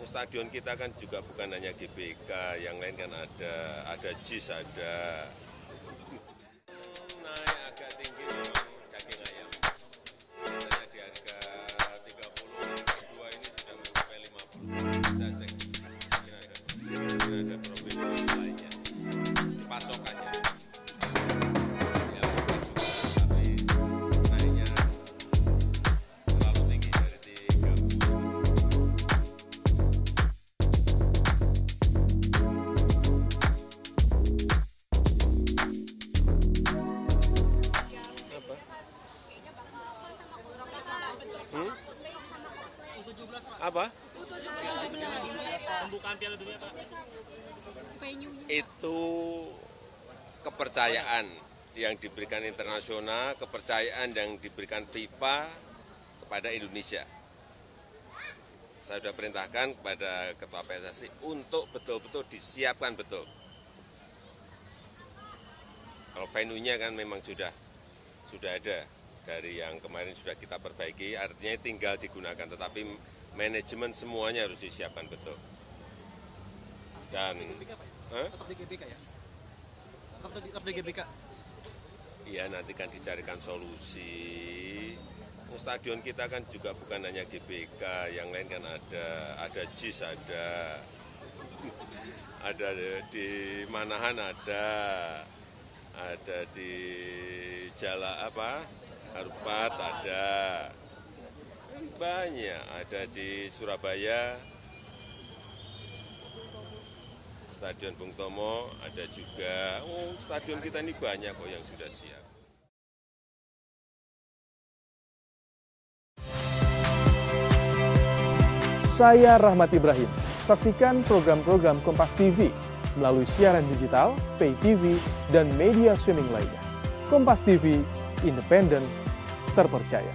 Stadion kita kan juga bukan hanya GBK, yang lain kan ada JIS, ada. Naik agak tinggi memang daging ayam. Biasanya di harga 30, dua ini sudah sampai 50. Saya cek, ada problem lainnya di pasokannya. Ya mungkin juga, tapi naiknya terlalu tinggi dari 30. Apa? Pembukaan Piala Dunia, Pak. Itu kepercayaan yang diberikan internasional, kepercayaan yang diberikan FIFA kepada Indonesia. Saya sudah perintahkan kepada Ketua PSSI untuk betul-betul disiapkan betul. Kalau venue-nya kan memang sudah ada dari yang kemarin sudah kita perbaiki, artinya tinggal digunakan, tetapi manajemen semuanya harus disiapkan betul. Dan Tetap di GBK ya? Tetap di GBK? iya, nanti kan dicarikan solusi. Stadion kita kan juga bukan hanya GBK, yang lain kan ada JIS, ada di Manahan, ada di Harupat, ada banyak, ada di Surabaya, Stadion Bung Tomo, ada juga. Stadion kita ini banyak kok yang sudah siap. Saya Rahmat Ibrahim. Saksikan program-program Kompas TV melalui siaran digital, pay TV, dan media streaming lainnya. Kompas TV, independen, terpercaya.